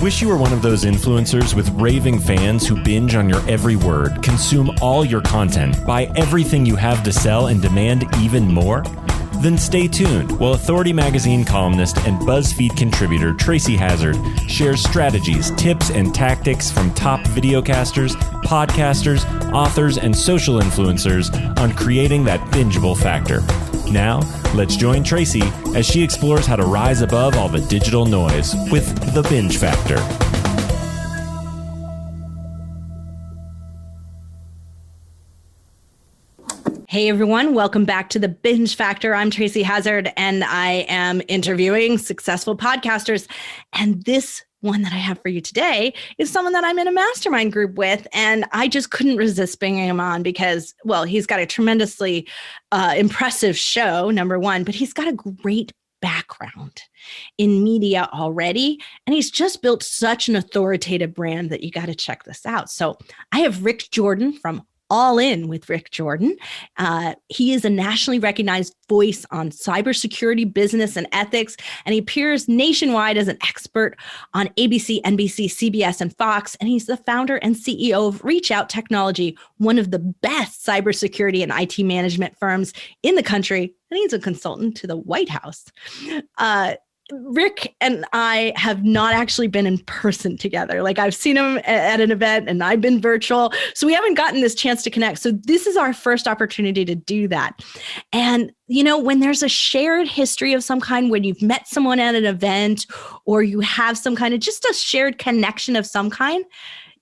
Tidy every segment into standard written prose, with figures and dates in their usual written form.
Wish you were one of those influencers with raving fans who binge on your every word, consume all your content, buy everything you have to sell, and demand even more? Then stay tuned while Authority Magazine columnist and BuzzFeed contributor Tracy Hazzard shares strategies, tips, and tactics from top videocasters, podcasters, authors, and social influencers on creating that bingeable factor. Now, let's join Tracy as she explores how to rise above all the digital noise with the Binge Factor. Hey everyone, welcome back to the Binge Factor. I'm Tracy Hazzard and I am interviewing successful podcasters. And this one that I have for you today is someone that I'm in a mastermind group with. And I just couldn't resist bringing him on because, well, he's got a tremendously impressive show, number one, but he's got a great background in media already. And he's just built such an authoritative brand that you got to check this out. So I have Rick Jordan from All In with Rick Jordan. He is a nationally recognized voice on cybersecurity, business, and ethics, and he appears nationwide as an expert on ABC, NBC, CBS, and Fox, and he's the founder and CEO of Reach Out Technology, one of the best cybersecurity and IT management firms in the country, and he's a consultant to the White House. Rick and I have not actually been in person together. Like I've seen him at an event and I've been virtual. So we haven't gotten this chance to connect. So this is our first opportunity to do that. And, you know, when there's a shared history of some kind, when you've met someone at an event or you have some kind of just a shared connection of some kind,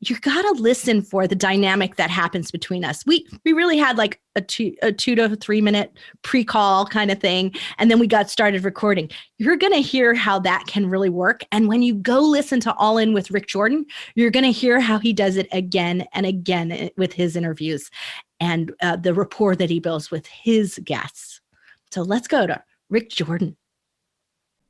you got to listen for the dynamic that happens between us. We really had like a 2 to 3 minute pre-call kind of thing. And then we got started recording. You're going to hear how that can really work. And when you go listen to All In with Rick Jordan, you're going to hear how he does it again and again with his interviews and the rapport that he builds with his guests. So let's go to Rick Jordan.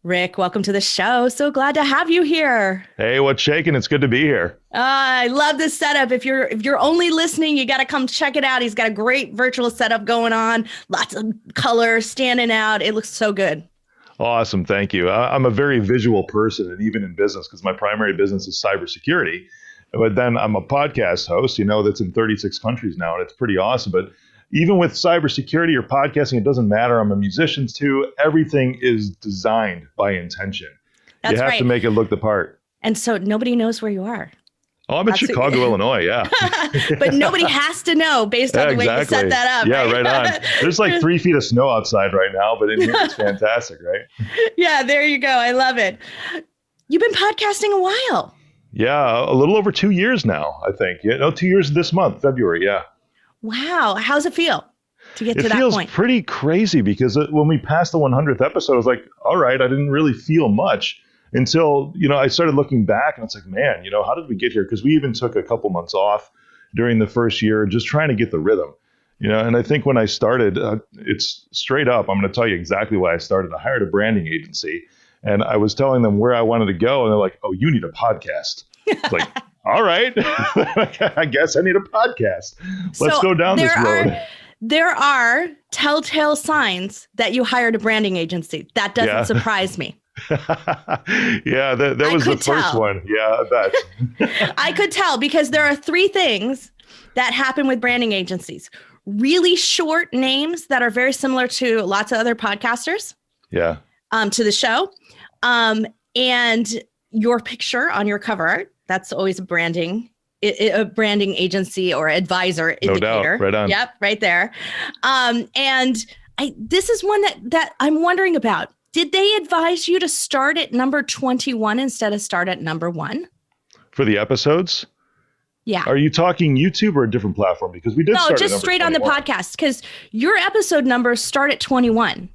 Rick, welcome to the show. So glad to have you here. Hey, what's shaking? It's good to be here. I love this setup. If you're only listening, you got to come check it out. He's got a great virtual setup going on. Lots of color standing out. It looks so good. Awesome. Thank you. I'm a very visual person, and even in business, because my primary business is cybersecurity. But then I'm a podcast host, that's in 36 countries now, and it's pretty awesome. But even with cybersecurity or podcasting, it doesn't matter. I'm a musician too. Everything is designed by intention. That's you have right. to make it look the part. And so nobody knows where you are. Oh, I'm in Chicago, Illinois. Yeah. But nobody has to know based on the way you set that up. Yeah, right on. There's like 3 feet of snow outside right now, but in here it's fantastic, right? Yeah, there you go. I love it. You've been podcasting a while. Yeah, a little over 2 years now, I think. 2 years this month, February. Yeah. Wow. How's it feel to get to that point? It feels pretty crazy because when we passed the 100th episode, I was like, all right, I didn't really feel much until, I started looking back and it's like, man, how did we get here? Because we even took a couple months off during the first year, just trying to get the rhythm, and I think when I started, it's straight up. I'm going to tell you exactly why I started. I hired a branding agency and I was telling them where I wanted to go. And they're like, oh, you need a podcast. It's like, all right, I guess I need a podcast. Let's go down this road. There are telltale signs that you hired a branding agency. That doesn't surprise me. Yeah, that was the first one. Yeah, I bet. I could tell because there are 3 things that happen with branding agencies. Really short names that are very similar to lots of other podcasters. Yeah. To the show. And your picture on your cover art. That's always a branding agency or advisor indicator. No doubt, right on. Yep, right there. And this is one that I'm wondering about. Did they advise you to start at number 21 instead of start at number 1? For the episodes? Yeah. Are you talking YouTube or a different platform? Because we did start just straight 21. On the podcast, because your episode numbers start at 21.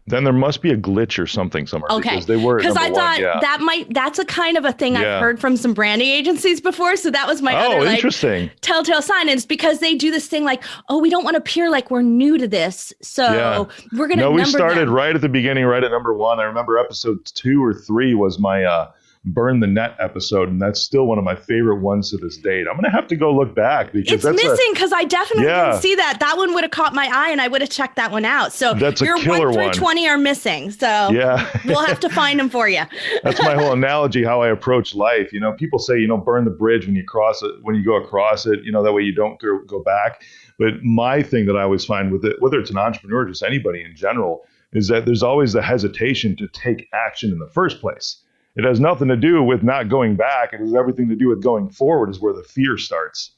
Then there must be a glitch or something somewhere. Okay. Because they were at number I thought one, that's a kind of a thing I've heard from some branding agencies before. So that was my other interesting. Telltale sign. And it's because they do this thing like, oh, we don't want to appear like we're new to this. So we're going to we started them. right at the beginning, right at number 1. I remember episode 2 or 3 was my Burn the Net episode, and that's still one of my favorite ones to this date. I'm going to have to go look back because it's missing because I definitely didn't see that. That one would have caught my eye, and I would have checked that one out. So that's your a killer 1 through one. 20 are missing. So we'll have to find them for you. That's my whole analogy, how I approach life. People say, burn the bridge when you cross it, when you go across it, that way you don't go back. But my thing that I always find with it, whether it's an entrepreneur or just anybody in general, is that there's always the hesitation to take action in the first place. It has nothing to do with not going back. It has everything to do with going forward is where the fear starts.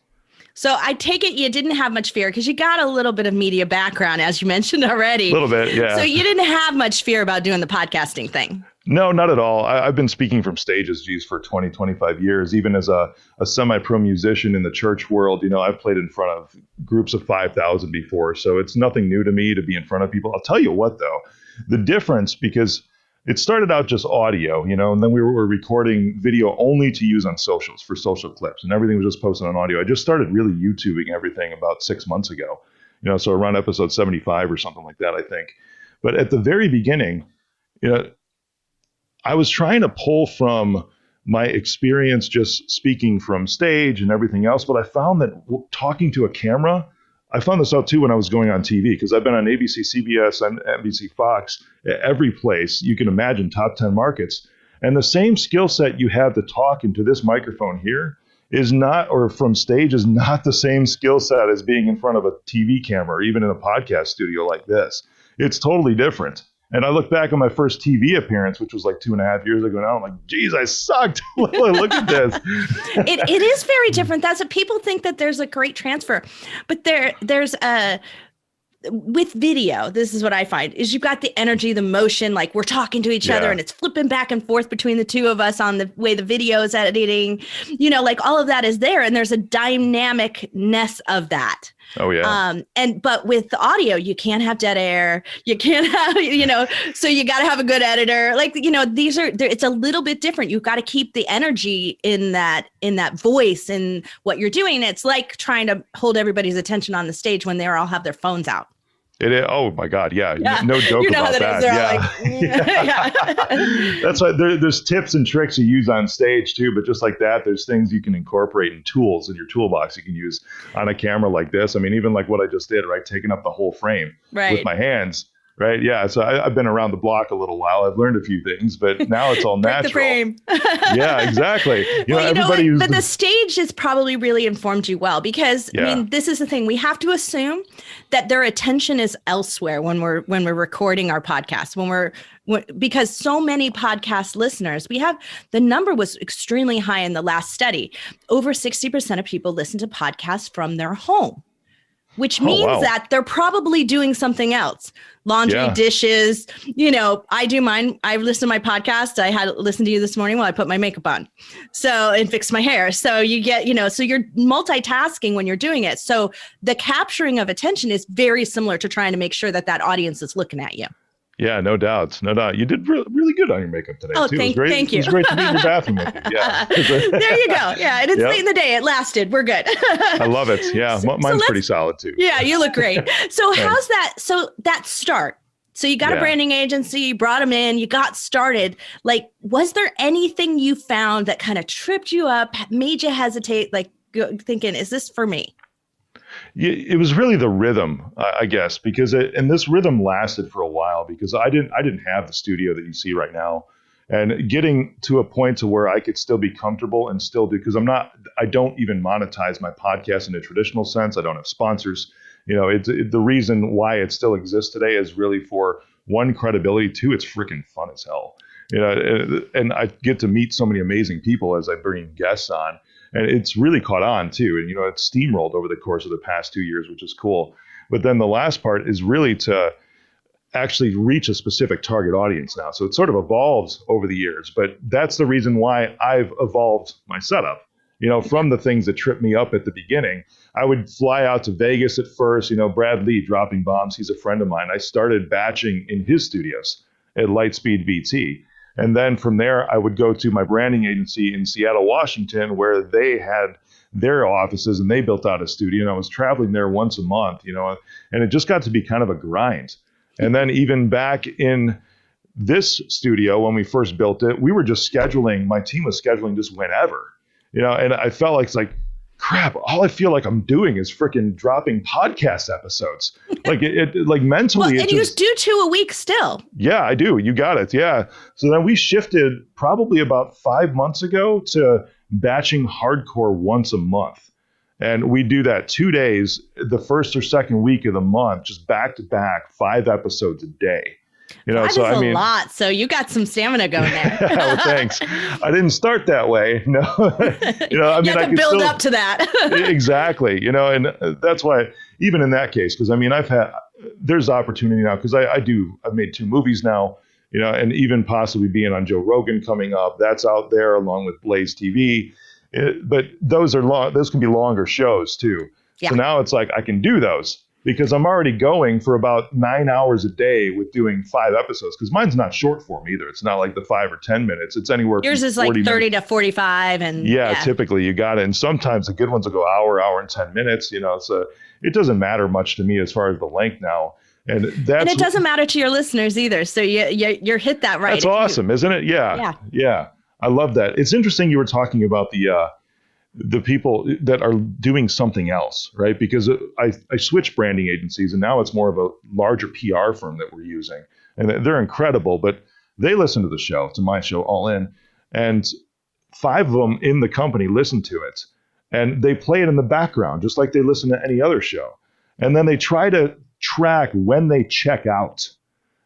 So I take it you didn't have much fear because you got a little bit of media background, as you mentioned already. A little bit, yeah. So you didn't have much fear about doing the podcasting thing. No, not at all. I've been speaking from stages, for 20, 25 years. Even as a semi-pro musician in the church world, I've played in front of groups of 5,000 before. So it's nothing new to me to be in front of people. I'll tell you what, though, the difference, because it started out just audio, and then we were recording video only to use on socials for social clips, and everything was just posted on audio. I just started really YouTubing everything about 6 months ago, so around episode 75 or something like that, I think. But at the very beginning, I was trying to pull from my experience just speaking from stage and everything else, but I found that talking to a camera, I found this out too when I was going on TV, because I've been on ABC, CBS, and NBC, Fox, every place you can imagine, top 10 markets. And the same skill set you have to talk into this microphone here is not, or from stage, is not the same skill set as being in front of a TV camera or even in a podcast studio like this. It's totally different. And I look back on my first TV appearance, which was like 2.5 years ago now. I'm like, geez, I sucked. Look at this. It is very different. That's what people think, that there's a great transfer. But there's a, with video, this is what I find, is you've got the energy, the motion, like we're talking to each other and it's flipping back and forth between the two of us on the way the video is editing, like all of that is there. And there's a dynamicness of that. Oh yeah. But with the audio, you can't have dead air. You can't have, so you got to have a good editor. Like, it's a little bit different. You've got to keep the energy in that voice and what you're doing. It's like trying to hold everybody's attention on the stage when they all have their phones out. It is, oh my God, yeah. No joke about that. That's why there's tips and tricks you use on stage too, but just like that, there's things you can incorporate in tools in your toolbox you can use on a camera like this. I mean, even like what I just did, right? Taking up the whole frame with my hands. Right. Yeah. So I've been around the block a little while. I've learned a few things, but now it's all natural. The frame. Yeah, exactly. But the stage has probably really informed you well, because I mean, this is the thing. We have to assume that their attention is elsewhere when we're recording our podcast, because so many podcast listeners, the number was extremely high in the last study. Over 60% of people listen to podcasts from their home, which means that they're probably doing something else. Laundry, dishes, I do mine. I listen to my podcast. I had listened to you this morning while I put my makeup on. And fix my hair. So you get, so you're multitasking when you're doing it. So the capturing of attention is very similar to trying to make sure that audience is looking at you. Yeah, no doubt. No doubt. You did really good on your makeup today, too. Thank you. It was great to be in your bathroom with you. Yeah. There you go. Yeah, and it's late in the day. It lasted. We're good. I love it. Yeah, mine's pretty solid, too. Yeah, you look great. So how's that? So that start. So you got a branding agency, you brought them in, you got started. Like, was there anything you found that kind of tripped you up, made you hesitate, like thinking, is this for me? It was really the rhythm, I guess, because this rhythm lasted for a while, because I didn't have the studio that you see right now, and getting to a point to where I could still be comfortable and still do, because I don't even monetize my podcast in a traditional sense. I don't have sponsors. The reason why it still exists today is really for, one, credibility, two, it's freaking fun as hell. And I get to meet so many amazing people as I bring guests on. And it's really caught on too. And, it's steamrolled over the course of the past 2 years, which is cool. But then the last part is really to actually reach a specific target audience now. So it sort of evolves over the years. But that's the reason why I've evolved my setup. From the things that tripped me up at the beginning, I would fly out to Vegas at first. Brad Lee, Dropping Bombs, he's a friend of mine. I started batching in his studios at Lightspeed VT. And then from there, I would go to my branding agency in Seattle, Washington, where they had their offices and they built out a studio. And I was traveling there once a month, and it just got to be kind of a grind. And then even back in this studio, when we first built it, we were just scheduling, my team was scheduling just whenever, and I felt like, it's like, crap, all I feel like I'm doing is freaking dropping podcast episodes. Like it like mentally. Well, and you do 2 a week still. Yeah, I do. You got it. Yeah. So then we shifted probably about 5 months ago to batching hardcore once a month. And we do that 2 days, the first or second week of the month, just back to back, 5 episodes a day. That is a lot. So you got some stamina going there. Well, thanks. I didn't start that way. No, I mean, I can build up to that. Exactly. And that's why, even in that case, because there's opportunity now, because I've made 2 movies now, and even possibly being on Joe Rogan coming up, that's out there along with Blaze TV. But those can be longer shows too. Yeah. So now it's like I can do those, because I'm already going for about 9 hours a day with doing 5 episodes, because mine's not short form either. It's not like the 5 or 10 minutes. It's anywhere. Yours is like 30 to 45. And yeah, typically you got it. And sometimes the good ones will go hour and 10 minutes, so it doesn't matter much to me as far as the length now. And it doesn't matter to your listeners either. So you're hit that right. That's awesome, isn't it? Yeah. I love that. It's interesting you were talking about the people that are doing something else, right? Because I switched branding agencies, and now it's more of a larger PR firm that we're using. And they're incredible, but they listen to the show, to my show, All In. And 5 of them in the company listen to it. And they play it in the background, just like they listen to any other show. And then they try to track when they check out.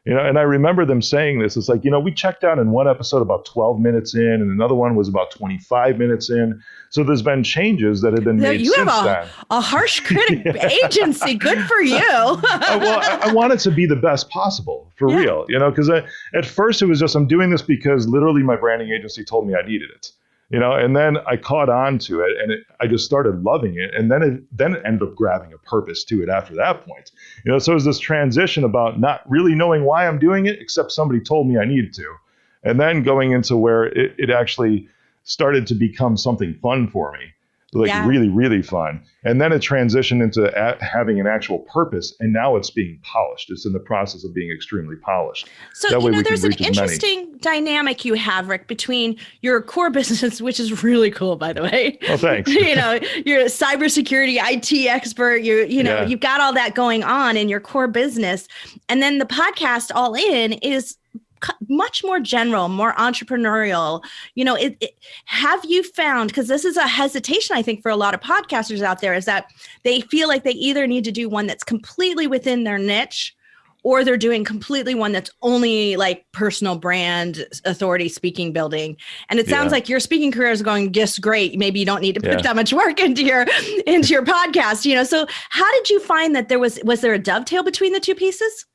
And I remember them saying this. It's like, we checked out in one episode about 12 minutes in, and another one was about 25 minutes in. So there's been changes that have been made since then. You have a harsh critic agency. Good for you. Well, I want it to be the best possible, for real. Because at first it was just, I'm doing this because literally my branding agency told me I needed it. And then I caught on to it, and I just started loving it. And then it ended up grabbing a purpose to it after that point. So it was this transition about not really knowing why I'm doing it, except somebody told me I needed to. And then going into where it actually started to become something fun for me, really, really fun. And then it transitioned into having an actual purpose, and now it's being polished. It's in the process of being extremely polished. So, there's an interesting dynamic you have, Rick, between your core business, which is really cool, by the way. Oh, thanks. You're a cybersecurity IT expert. You've got all that going on in your core business. And then the podcast All In is much more general, more entrepreneurial. Have you found, because this is a hesitation, I think, for a lot of podcasters out there, is that they feel like they either need to do one that's completely within their niche, or they're doing completely one that's only like personal brand, authority, speaking, building. And it sounds like your speaking career is going just great. Maybe you don't need to put that much work into your podcast. So how did you find that was there a dovetail between the 2 pieces?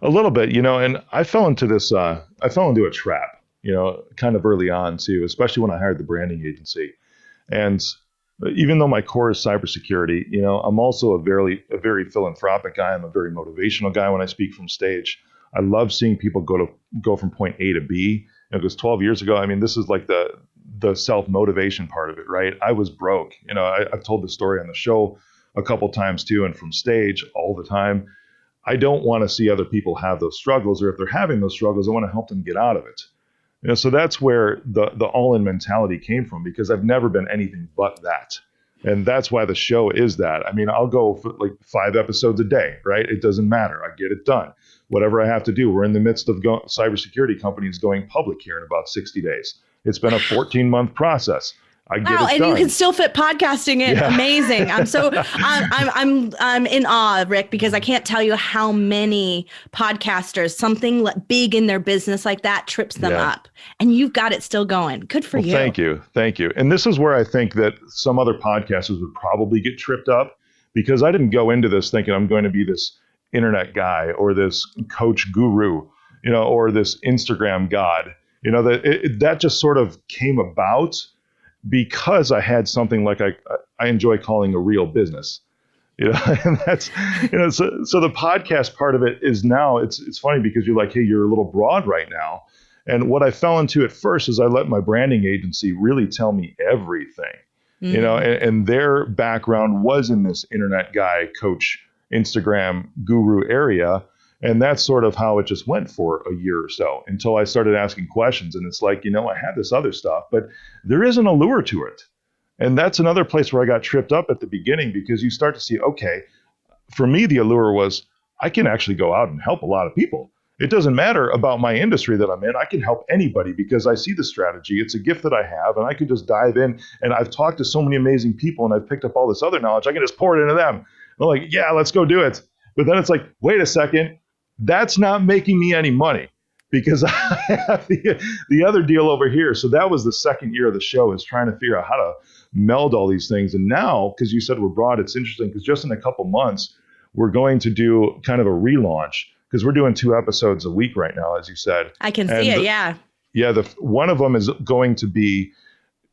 A little bit, and I fell into this, I fell into a trap, kind of early on too, especially when I hired the branding agency. And even though my core is cybersecurity, I'm also a very philanthropic guy. I'm a very motivational guy when I speak from stage. I love seeing people go from point A to B. Because 12 years ago, this is like the self-motivation part of it, right? I was broke. I've told this story on the show a couple times too, and from stage all the time. I don't want to see other people have those struggles, or if they're having those struggles, I want to help them get out of it. So that's where the all-in mentality came from, because I've never been anything but that. And that's why the show is that. I'll go for like 5 episodes a day, right? It doesn't matter. I get it done. Whatever I have to do. We're in the midst of cybersecurity companies going public here in about 60 days. It's been a 14-month process. I get it done. And you can still fit podcasting in. Yeah. Amazing. I'm in awe, Rick, because I can't tell you how many podcasters, something big in their business like that trips them up, and you've got it still going. Good for you. Thank you. And this is where I think that some other podcasters would probably get tripped up, because I didn't go into this thinking I'm going to be this internet guy or this coach guru, or this Instagram god, that just sort of came about because I had something like I enjoy calling a real business, and that's, so the podcast part of it is now it's funny, because you're like, hey, you're a little broad right now. And what I fell into at first is I let my branding agency really tell me everything, and their background was in this internet guy, coach, Instagram guru area. And that's sort of how it just went for a year or so until I started asking questions. And it's like, I had this other stuff, but there is an allure to it. And that's another place where I got tripped up at the beginning, because you start to see, okay, for me, the allure was I can actually go out and help a lot of people. It doesn't matter about my industry that I'm in. I can help anybody because I see the strategy. It's a gift that I have, and I can just dive in. And I've talked to so many amazing people, and I've picked up all this other knowledge. I can just pour it into them. I'm like, yeah, let's go do it. But then it's like, wait a second, that's not making me any money, because I have the other deal over here. So that was the second year of the show, is trying to figure out how to meld all these things. And now, because you said we're broad, it's interesting because just in a couple months, we're going to do kind of a relaunch, because we're doing 2 episodes a week right now, as you said. I can see it, yeah. Yeah, one of them is going to be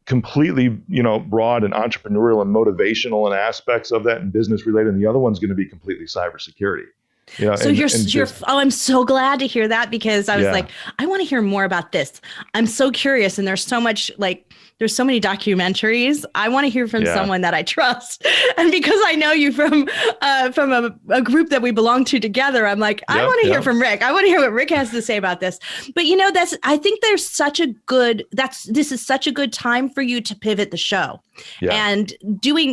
completely, broad and entrepreneurial and motivational and aspects of that and business related. And the other one's going to be completely cybersecurity. So I'm so glad to hear that, because I was like, I want to hear more about this. I'm so curious. And there's so much, there's so many documentaries. I want to hear from someone that I trust. And because I know you from a group that we belong to together, I'm like, I want to hear from Rick. I want to hear what Rick has to say about this. But I think this is such a good time for you to pivot the show. Yeah. And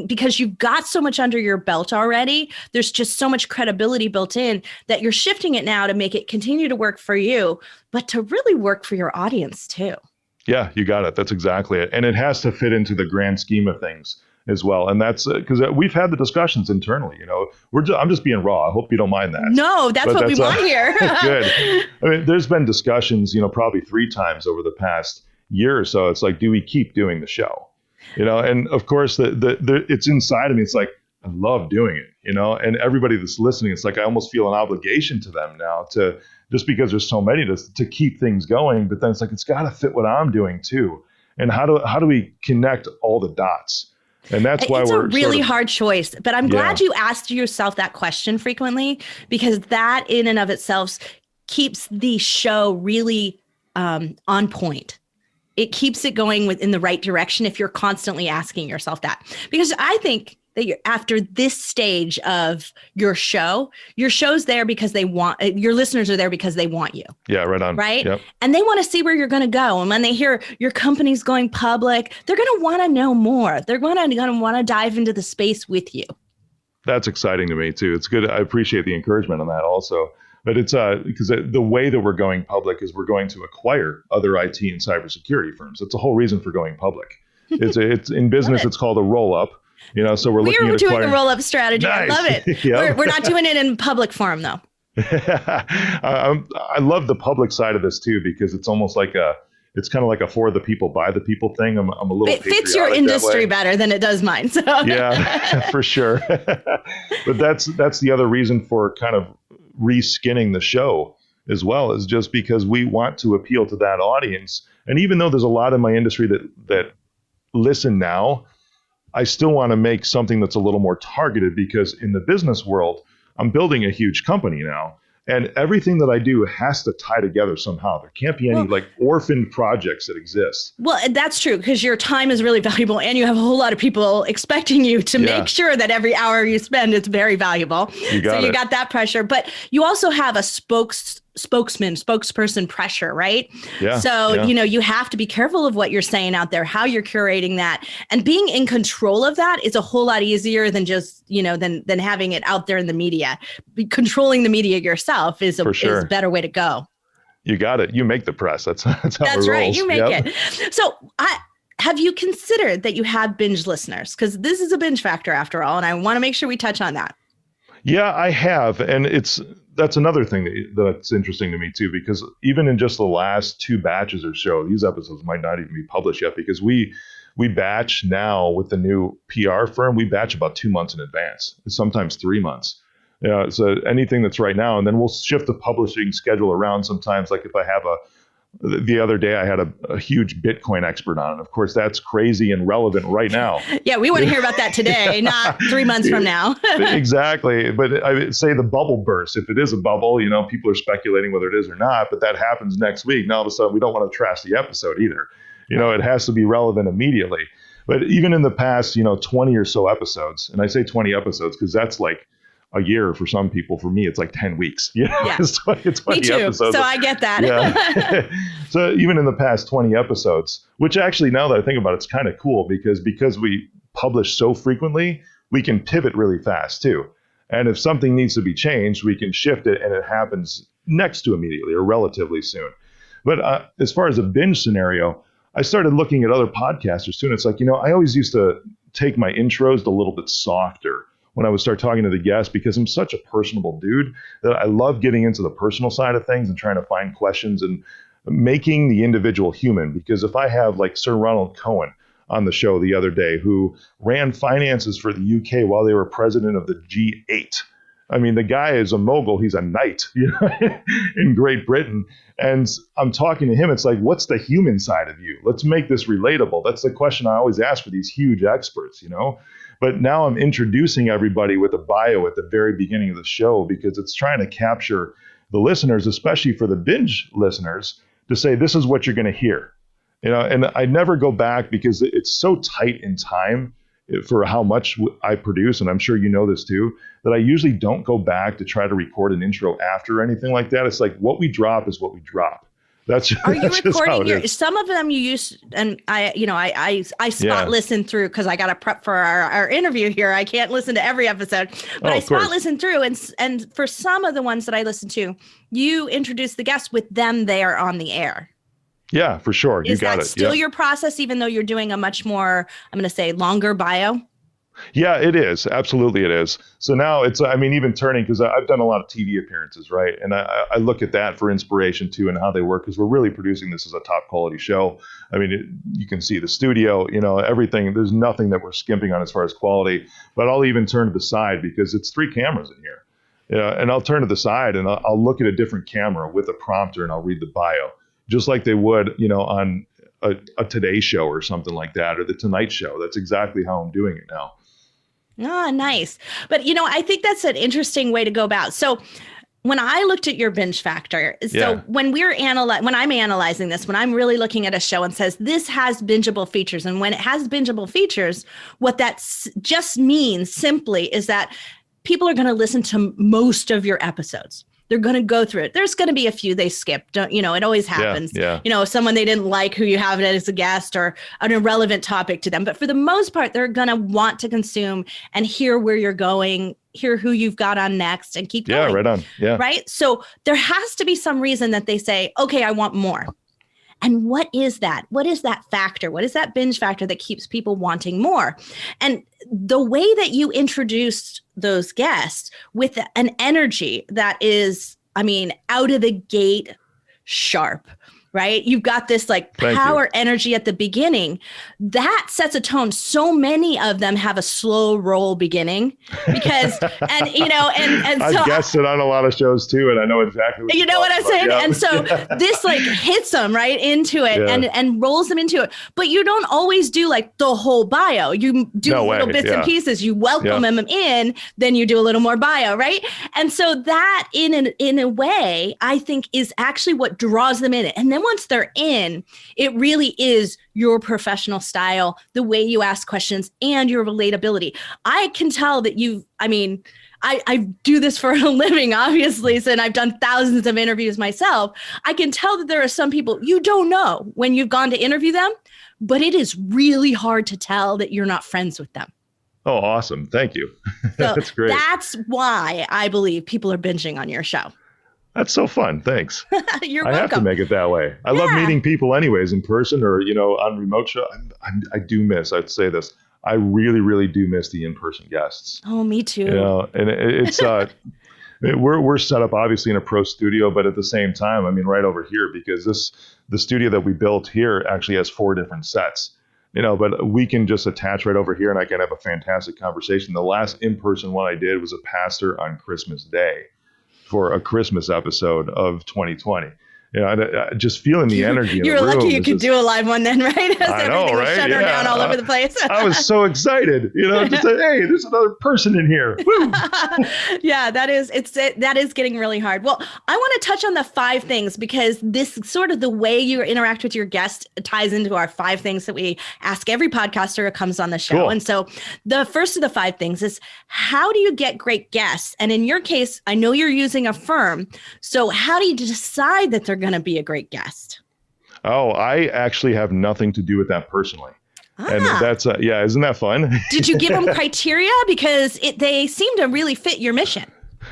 because you've got so much under your belt already, there's just so much credibility built in that you're shifting it now to make it continue to work for you, but to really work for your audience too. Yeah, you got it. That's exactly it. And it has to fit into the grand scheme of things as well. And that's because we've had the discussions internally, I'm just being raw. I hope you don't mind that. No, that's what we want here. Good. I mean, there's been discussions, probably 3 times over the past year or so. It's like, do we keep doing the show? And of course it's inside of me. It's like, I love doing it, and everybody that's listening, it's like, I almost feel an obligation to them now to, just because there's so many to keep things going. But then it's like, it's got to fit what I'm doing too. And how do we connect all the dots? And that's why it's a really hard choice. But I'm glad you asked yourself that question frequently, because that in and of itself keeps the show really on point. It keeps it going in the right direction if you're constantly asking yourself that. Because I think that after this stage of your show's there because your listeners are there because they want you. Yeah, right on. Right? Yep. And they want to see where you're going to go. And when they hear your company's going public, they're going to want to know more. They're going to want to dive into the space with you. That's exciting to me too. It's good. I appreciate the encouragement on that also. But it's because the way that we're going public is we're going to acquire other IT and cybersecurity firms. That's the whole reason for going public. It's in business. It's called a roll-up. So we're looking at doing a roll-up strategy. Nice. I love it. Yep. We're not doing it in public form though. I love the public side of this too, because it's almost like it's kind of like a for the people, by the people thing. I'm a little. It fits your industry better than it does mine. So. Yeah, for sure. But that's the other reason for kind of reskinning the show as well, is just because we want to appeal to that audience. And even though there's a lot in my industry that listen now, I still want to make something that's a little more targeted, because in the business world, I'm building a huge company now. And everything that I do has to tie together somehow. There can't be any orphaned projects that exist. Well, that's true, because your time is really valuable and you have a whole lot of people expecting you to make sure that every hour you spend is very valuable. You got that pressure, but you also have a spokesperson pressure, right? Yeah. So, you have to be careful of what you're saying out there, how you're curating that, and being in control of that is a whole lot easier than just, than having it out there in the media. Controlling the media yourself is a better way to go. You got it. You make the press. That's how it rolls. That's right. You make it. So have you considered that you have binge listeners? Because this is a binge factor after all, and I want to make sure we touch on that. Yeah, I have. And that's another thing that's interesting to me too, because even in just the last 2 batches or so, these episodes might not even be published yet, because we batch now with the new PR firm. We batch about 2 months in advance, sometimes 3 months. So anything that's right now, and then we'll shift the publishing schedule around sometimes. Like if I have the other day I had a huge Bitcoin expert on. And of course, that's crazy and relevant right now. Yeah, we want to hear about that today, not 3 months from now. Exactly. But I would say the bubble burst. If it is a bubble, people are speculating whether it is or not, but that happens next week. Now all of a sudden, we don't want to trash the episode either. It has to be relevant immediately. But even in the past, 20 or so episodes, and I say 20 episodes because that's like a year for some people. For me, it's like 10 weeks. Yeah. It's 20 Me too. episodes. So I get that. Yeah. So even in the past 20 episodes, which actually, now that I think about it, it's kind of cool because we publish so frequently, we can pivot really fast too. And if something needs to be changed, we can shift it, and it happens next to immediately or relatively soon. But as far as a binge scenario, I started looking at other podcasters too. And it's like, I always used to take my intros a little bit softer when I would start talking to the guests, because I'm such a personable dude that I love getting into the personal side of things and trying to find questions and making the individual human. Because if I have like Sir Ronald Cohen on the show the other day, who ran finances for the UK while they were president of the G8. I mean, the guy is a mogul. He's a knight in Great Britain. And I'm talking to him. It's like, what's the human side of you? Let's make this relatable. That's the question I always ask for these huge experts, But now I'm introducing everybody with a bio at the very beginning of the show, because it's trying to capture the listeners, especially for the binge listeners, to say, this is what you're going to hear. And I never go back, because it's so tight in time for how much I produce. And I'm sure you know this too, that I usually don't go back to try to record an intro after or anything like that. It's like, what we drop is what we drop. Are you recording some of them you use? And I spot listen through, because I got to prep for our interview here. I can't listen to every episode, but I spot listen through. And for some of the ones that I listen to, you introduce the guests with them there on the air. Yeah, for sure. You got it. Is that still your process, even though you're doing a much more, I'm going to say, longer bio? Yeah, it is. Absolutely, it is. So now it's, even turning, because I've done a lot of TV appearances, right? And I look at that for inspiration too, and how they work, because we're really producing this as a top quality show. You can see the studio, everything. There's nothing that we're skimping on as far as quality. But I'll even turn to the side, because it's 3 cameras in here. And I'll turn to the side, and I'll look at a different camera with a prompter, and I'll read the bio, just like they would, on a Today Show or something like that, or the Tonight Show. That's exactly how I'm doing it now. Oh, nice. But, I think that's an interesting way to go about. So when I looked at your binge factor, when I'm analyzing this, when I'm really looking at a show and says, this has bingeable features, and when it has bingeable features, what that just means simply is that people are going to listen to most of your episodes. They're going to go through it. There's going to be a few they skip. It always happens. Yeah. Someone they didn't like who you have as a guest, or an irrelevant topic to them. But for the most part, they're going to want to consume and hear where you're going, hear who you've got on next, and keep going. Yeah, right on. Yeah. Right. So there has to be some reason that they say, okay, I want more. And what is that? What is that factor? What is that binge factor that keeps people wanting more? And the way that you introduced those guests with an energy that is, out of the gate sharp, right? You've got this power energy at the beginning that sets a tone. So many of them have a slow roll beginning because, and so I've guested on a lot of shows too, and I know exactly what you know what I'm saying. Yeah. And so this hits them right into it and rolls them into it. But you don't always do the whole bio. You do little bits and pieces. You welcome them in, then you do a little more bio, right? And so that in a way, I think is actually what draws them in. And then once they're in, it really is your professional style, the way you ask questions, and your relatability. I can tell that I do this for a living, obviously, and I've done thousands of interviews myself. I can tell that there are some people you don't know when you've gone to interview them, but it is really hard to tell that you're not friends with them. Oh, awesome. Thank you. So that's great. That's why I believe people are binging on your show. That's so fun. Thanks. You're welcome. I have to make it that way. I love meeting people anyways, in person or, on remote show. I do miss, I'd say this. I really, really do miss the in-person guests. Oh, me too. And it's, we're set up obviously in a pro studio, but at the same time, right over here, because the studio that we built here actually has 4 different sets, but we can just attach right over here and I can have a fantastic conversation. The last in-person one I did was a pastor on Christmas Day for a Christmas episode of 2020. Just feeling the energy in the You're room. lucky you could do a live one then, right? As I know, everything was right? shut down all over the place. I was so excited, just say, hey, there's another person in here. Woo! Yeah, that is getting really hard. Well, I want to touch on the 5 things because this sort of the way you interact with your guest ties into our 5 things that we ask every podcaster who comes on the show. Cool. And so the first of the 5 things is, how do you get great guests? And in your case, I know you're using a firm. So how do you decide that they're going to be a great guest? Oh, I actually have nothing to do with that personally. And that's, isn't that fun? Did you give them criteria? Because they seem to really fit your mission.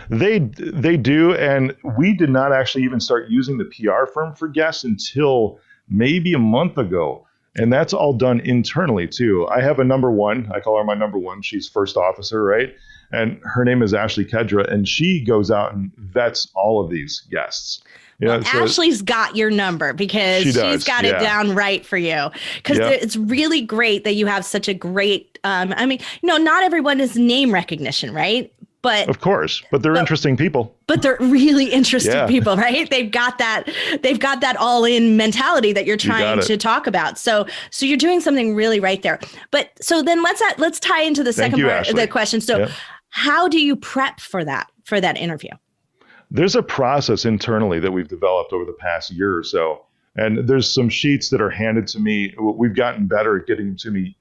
They do. And we did not actually even start using the PR firm for guests until maybe a month ago. And that's all done internally too. I have a number 1. I call her my number 1. She's first officer, right? And her name is Ashley Kedra. And she goes out and vets all of these guests. Ashley's got your number because she's got it down right for you. Because it's really great that you have such a great, not everyone is name recognition, right? But of course, but they're interesting people. But they're really interesting people, right? They've got that all in mentality that you're trying to talk about. So you're doing something really right there. But so then let's tie into the second part of the question. So how do you prep for that interview? There's a process internally that we've developed over the past year or so. And there's some sheets that are handed to me. We've gotten better at getting them to me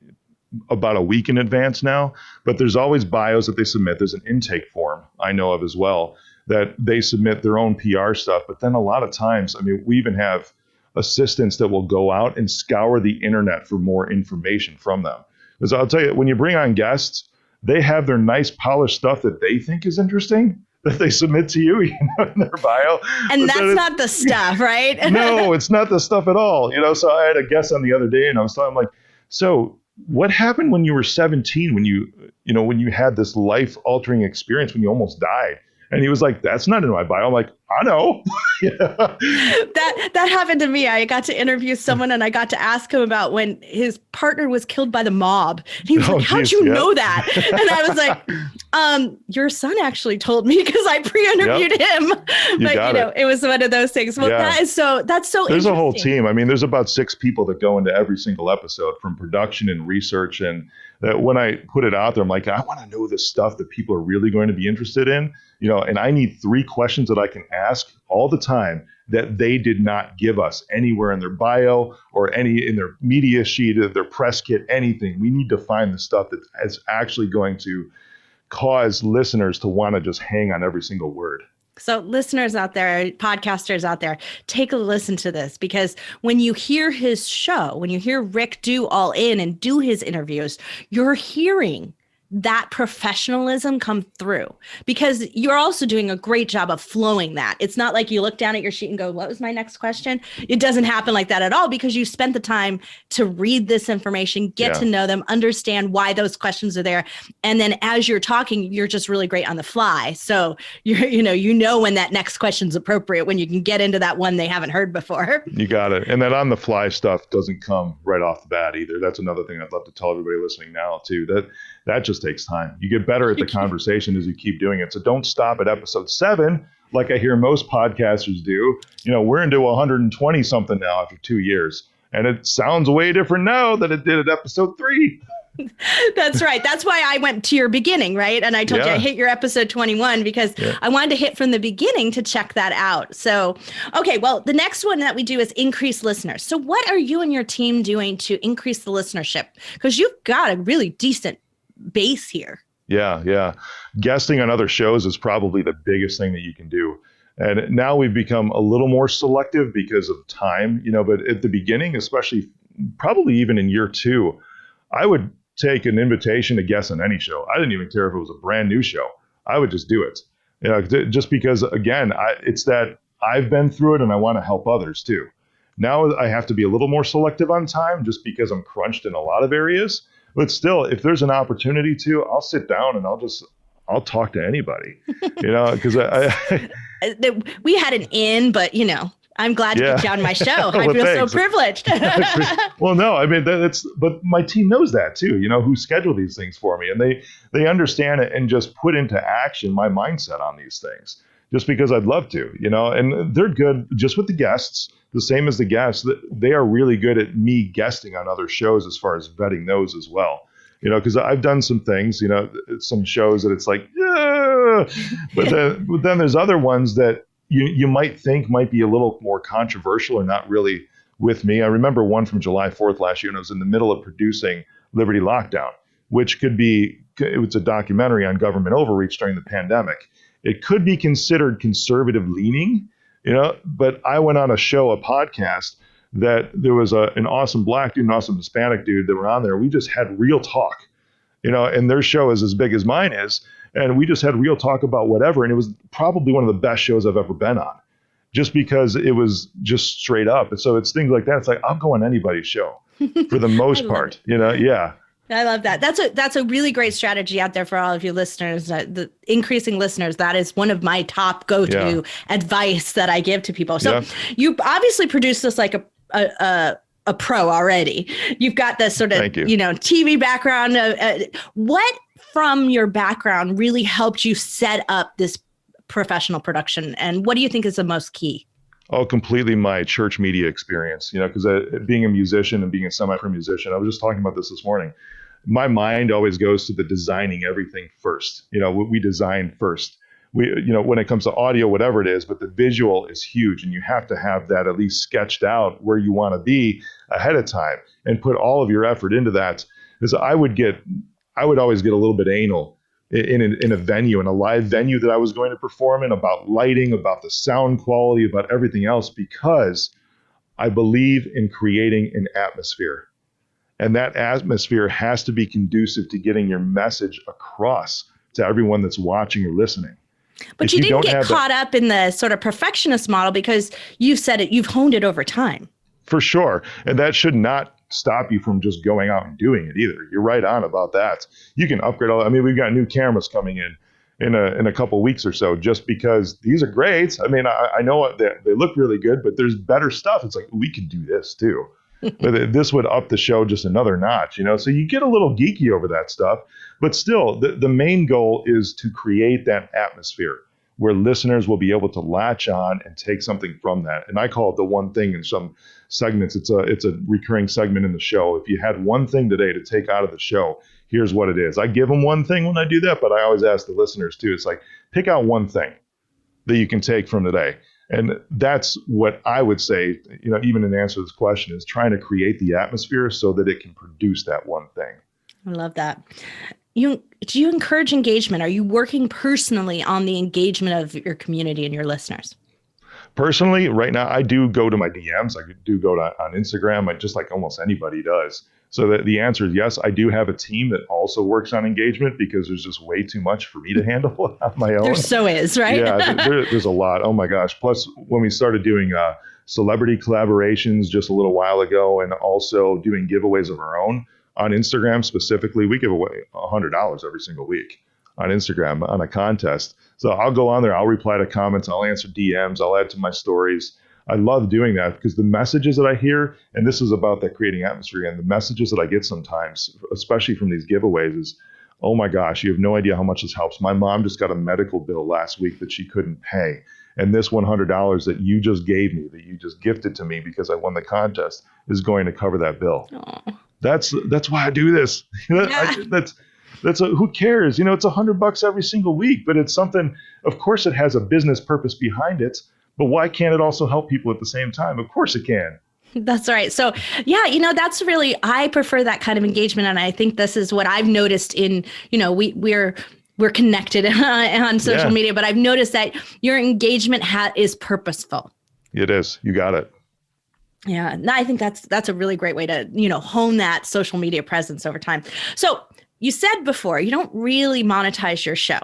about a week in advance now, but there's always bios that they submit. There's an intake form I know of as well that they submit their own PR stuff. But then a lot of times, we even have assistants that will go out and scour the internet for more information from them. Because I'll tell you, when you bring on guests, they have their nice polished stuff that they think is interesting that they submit to you, in their bio. And that's not the stuff, right? No, it's not the stuff at all. So I had a guest on the other day and I was telling him, like, so what happened when you were 17, when you had this life altering experience, when you almost died? And he was like, that's not in my bio. I'm like, I know. That happened to me. I got to interview someone and I got to ask him about when his partner was killed by the mob. And he was like, how'd you know that? And I was like, your son actually told me because I pre-interviewed him. But it was one of those things. Well, that's so There's a whole team. There's about 6 people that go into every single episode, from production and research. And that when I put it out there, I'm like, I want to know the stuff that people are really going to be interested in. And I need 3 questions that I can ask all the time that they did not give us anywhere in their bio or in their media sheet, their press kit, anything. We need to find the stuff that is actually going to cause listeners to want to just hang on every single word. So listeners out there, podcasters out there, take a listen to this, because when you hear his show, when you hear Rick do All In and do his interviews, you're hearing that professionalism come through, because you're also doing a great job of flowing that. It's not like you look down at your sheet and go, what was my next question? It doesn't happen like that at all, because you spent the time to read this information, get to know them, understand why those questions are there. And then as you're talking, you're just really great on the fly. So you know when that next question's appropriate, when you can get into that one they haven't heard before. You got it. And that on the fly stuff doesn't come right off the bat either. That's another thing I'd love to tell everybody listening now too, that just takes time. You get better at the conversation as you keep doing it. So don't stop at episode 7, like I hear most podcasters do. We're into 120 something now after 2 years. And it sounds way different now than it did at episode 3. That's right. That's why I went to your beginning, right? And I told you I hit your episode 21 because I wanted to hit from the beginning to check that out. So, okay, well, the next one that we do is increase listeners. So what are you and your team doing to increase the listenership? Because you've got a really decent base here. Yeah. Guesting on other shows is probably the biggest thing that you can do. And now we've become a little more selective because of time, but at the beginning, especially probably even in year 2, I would take an invitation to guest on any show. I didn't even care if it was a brand new show. I would just do it. Just because, again, it's that I've been through it and I want to help others too. Now I have to be a little more selective on time just because I'm crunched in a lot of areas. But still, if there's an opportunity to, I'll sit down and I'll talk to anybody, because we had an in, but I'm glad to get you on my show. I feel so privileged. Well, no, but my team knows that too, who schedule these things for me, and they understand it and just put into action my mindset on these things. just because I'd love to, and they're good just with the guests, the same as the guests. They are really good at me guesting on other shows as far as vetting those as well. Because I've done some things, some shows that it's like, yeah, but then there's other ones that you might think might be a little more controversial or not really with me. I remember one from July 4th last year, and I was in the middle of producing Liberty Lockdown, which it was a documentary on government overreach during the pandemic. It could be considered conservative leaning, but I went on a podcast that there was an awesome Black dude, an awesome Hispanic dude that were on there. We just had real talk, and their show is as big as mine is. And we just had real talk about whatever. And it was probably one of the best shows I've ever been on, just because it was just straight up. And so it's things like that. It's like, I'll go on anybody's show for the most part, Yeah. I love that. That's a really great strategy out there for all of you listeners. The increasing listeners, that is one of my top go-to advice that I give to people. So you obviously produce this like a pro already. You've got this sort of, TV background. What from your background really helped you set up this professional production? And what do you think is the most key? Oh, completely my church media experience, because being a musician and being a semi-pro musician, I was just talking about this morning. My mind always goes to the designing everything first. We design first. When it comes to audio, whatever it is, but the visual is huge, and you have to have that at least sketched out where you want to be ahead of time and put all of your effort into that. Because I would always get a little bit anal in a venue, in a live venue that I was going to perform in, about lighting, about the sound quality, about everything else, because I believe in creating an atmosphere. And that atmosphere has to be conducive to getting your message across to everyone that's watching or listening. But you didn't get caught up in the sort of perfectionist model, because you've said it, you've honed it over time. For sure. And that should not stop you from just going out and doing it either. You're right on about that. You can upgrade all. I mean, we've got new cameras coming in a couple of weeks or so, just because these are great. I mean, I know they look really good, but there's better stuff. It's like, we could do this too. But this would up the show just another notch, so you get a little geeky over that stuff. But still, the main goal is to create that atmosphere where listeners will be able to latch on and take something from that. And I call it the one thing in some segments. It's a recurring segment in the show. If you had one thing today to take out of the show, here's what it is. I give them one thing when I do that, but I always ask the listeners too. It's like, pick out one thing that you can take from today. And that's what I would say, even in answer to this question, is trying to create the atmosphere so that it can produce that one thing. I love that. Do you encourage engagement? Are you working personally on the engagement of your community and your listeners? Personally, right now, I do go to my DMs. I do go on Instagram, just like almost anybody does. So the answer is yes. I do have a team that also works on engagement, because there's just way too much for me to handle on my own. There so is, right? Yeah, there's a lot. Oh my gosh. Plus, when we started doing celebrity collaborations just a little while ago, and also doing giveaways of our own on Instagram specifically, we give away $100 every single week on Instagram on a contest. So I'll go on there, I'll reply to comments, I'll answer DMs, I'll add to my stories. I love doing that, because the messages that I hear, and this is about that creating atmosphere, and the messages that I get sometimes, especially from these giveaways, is, oh my gosh, you have no idea how much this helps. My mom just got a medical bill last week that she couldn't pay. And this $100 that you just gave me, that you just gifted to me because I won the contest, is going to cover that bill. Aww. That's why I do this. Who cares? It's $100 every single week, but it's something, of course it has a business purpose behind it, but why can't it also help people at the same time? Of course it can. That's right. So yeah, that's really, I prefer that kind of engagement. And I think this is what I've noticed in, we're connected on social media, but I've noticed that your engagement is purposeful. It is. You got it. Yeah. No, I think that's a really great way to, hone that social media presence over time. So you said before, you don't really monetize your show,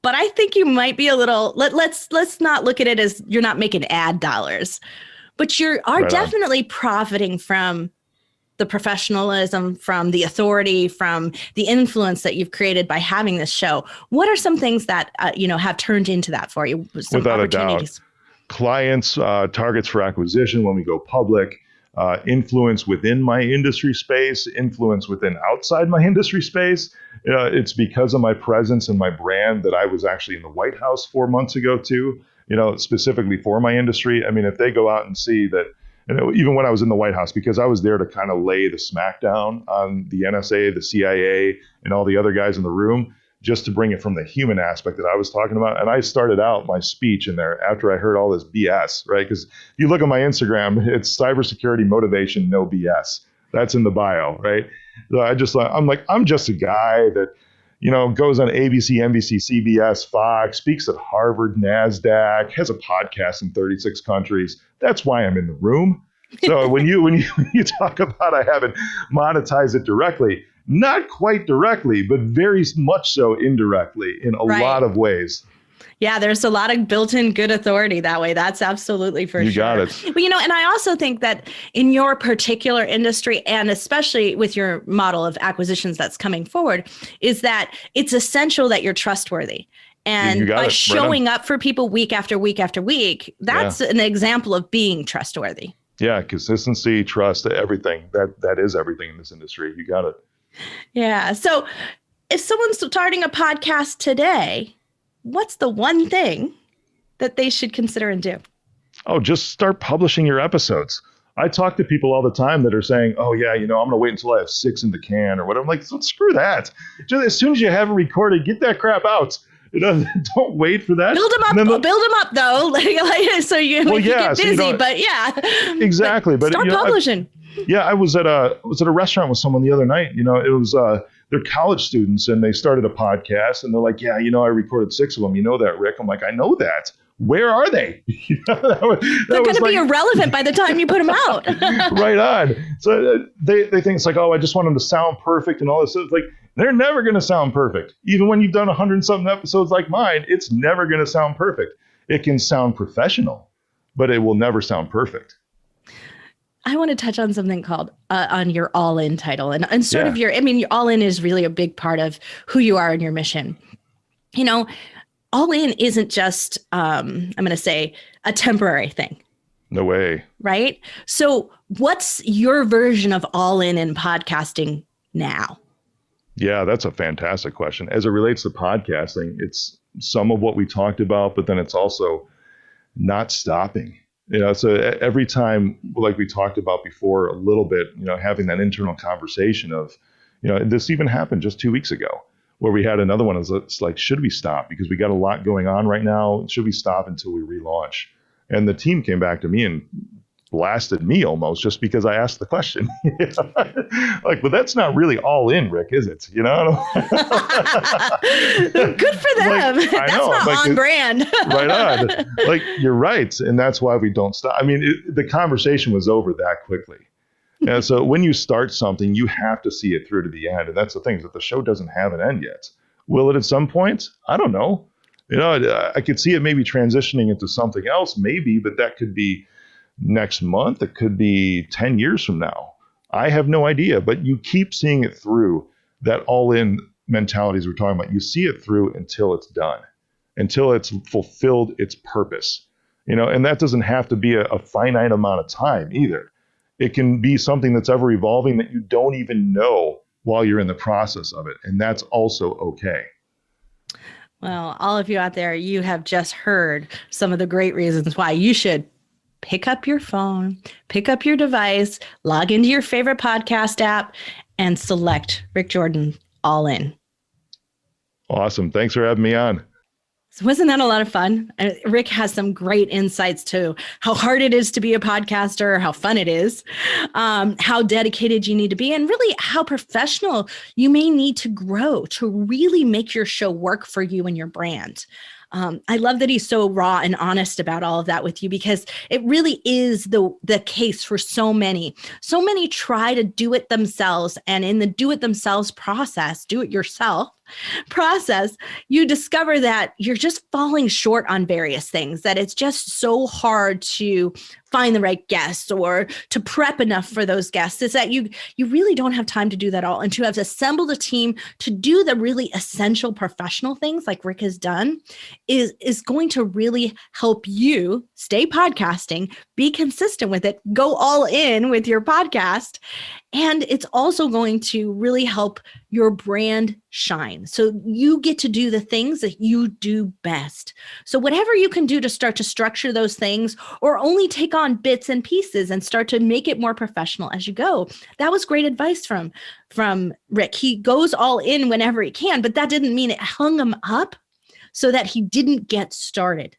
but I think you might be a little, let's not look at it as you're not making ad dollars, but you are right definitely profiting from the professionalism, from the authority, from the influence that you've created by having this show. What are some things that, have turned into that for you? Some Without a doubt. Clients, targets for acquisition when we go public, influence within my industry space, influence within outside my industry space. It's because of my presence and my brand that I was actually in the White House 4 months ago too, specifically for my industry. I mean, if they go out and see that, even when I was in the White House, because I was there to kind of lay the smackdown on the NSA, the CIA, and all the other guys in the room, just to bring it from the human aspect that I was talking about. And I started out my speech in there after I heard all this BS, right? Because if you look at my Instagram, it's cybersecurity motivation, no BS. That's in the bio, right? So I'm just a guy that, goes on ABC, NBC, CBS, Fox, speaks at Harvard, NASDAQ, has a podcast in 36 countries. That's why I'm in the room. So when you talk about I haven't monetized it directly, not quite directly, but very much so indirectly in a lot of ways. Yeah, there's a lot of built-in good authority that way. That's absolutely for sure. You got it. But, and I also think that in your particular industry, and especially with your model of acquisitions that's coming forward, is that it's essential that you're trustworthy. And by showing up for people week after week after week, that's an example of being trustworthy. Yeah, consistency, trust, everything. That is everything in this industry. You got it. Yeah. So if someone's starting a podcast today, what's the one thing that they should consider and do? Oh, just start publishing your episodes. I talk to people all the time that are saying, oh, yeah, I'm going to wait until I have 6 in the can or whatever. I'm like, so screw that. Just as soon as you have it recorded, get that crap out. Don't wait for that. Build them up, though, so you get busy. So but exactly. But start publishing. I was at a restaurant with someone the other night. It was they're college students and they started a podcast and they're like, yeah, I recorded 6 of them. You know that, Rick? I'm like, I know that. Where are they? They're going to be irrelevant by the time you put them out. Right on. So they think it's like, oh, I just want them to sound perfect and all this. It's like, they're never going to sound perfect. Even when you've done 100-something episodes like mine, it's never going to sound perfect. It can sound professional, but it will never sound perfect. I want to touch on something called on your all-in title and sort of your all-in is really a big part of who you are and your mission. All-in isn't just, I'm going to say, a temporary thing. No way. Right? So what's your version of all-in in podcasting now? Yeah, that's a fantastic question. As it relates to podcasting, it's some of what we talked about, but then it's also not stopping. So every time, like we talked about before a little bit, having that internal conversation of, this even happened just 2 weeks ago where we had another one. It's like, should we stop? Because we got a lot going on right now. Should we stop until we relaunch? And the team came back to me and blasted me almost just because I asked the question. Like, but that's not really all in, Rick, is it? Good for them. Like, that's not on brand. Right on. Like, you're right. And that's why we don't stop. I mean, the conversation was over that quickly. And so when you start something, you have to see it through to the end. And that's the thing, that the show doesn't have an end yet. Will it at some point? I don't know. I could see it maybe transitioning into something else, maybe, but that could be next month. It could be 10 years from now. I have no idea, but you keep seeing it through. That all-in mentalities we're talking about, you see it through until it's done, until it's fulfilled its purpose. And that doesn't have to be a finite amount of time either. It can be something that's ever evolving that you don't even know while you're in the process of it. And that's also okay. Well, all of you out there, you have just heard some of the great reasons why you should pick up your phone, pick up your device, log into your favorite podcast app, and select Rick Jordan All In. Awesome. Thanks for having me on. So wasn't that a lot of fun? Rick has some great insights to how hard it is to be a podcaster, how fun it is, how dedicated you need to be, and really how professional you may need to grow to really make your show work for you and your brand. I love that he's so raw and honest about all of that with you, because it really is the case for so many. So many try to do it themselves, and in the do it themselves process, do it yourself, process, you discover that you're just falling short on various things, that it's just so hard to find the right guests or to prep enough for those guests. Is that you really don't have time to do that all, and to have assembled a team to do the really essential professional things like Rick has done is going to really help you stay podcasting, be consistent with it, go all in with your podcast. And it's also going to really help your brand shine. So you get to do the things that you do best. So whatever you can do to start to structure those things, or only take on bits and pieces and start to make it more professional as you go. That was great advice from Rick. He goes all in whenever he can, but that didn't mean it hung him up so that he didn't get started.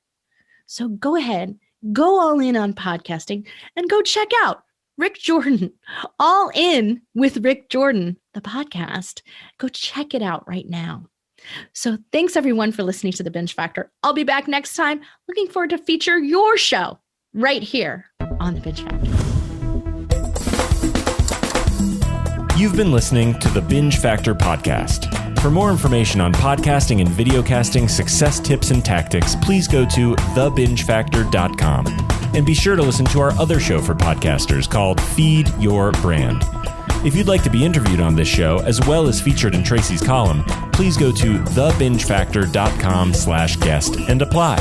So go ahead, go all in on podcasting and go check out Rick Jordan, All In with Rick Jordan, the podcast. Go check it out right now. So thanks everyone for listening to the Binge Factor. I'll be back next time. Looking forward to feature your show right here on the Binge Factor. You've been listening to the Binge Factor podcast. For more information on podcasting and videocasting success tips and tactics, please go to thebingefactor.com. And be sure to listen to our other show for podcasters called Feed Your Brand. If you'd like to be interviewed on this show, as well as featured in Tracy's column, please go to thebingefactor.com/guest and apply.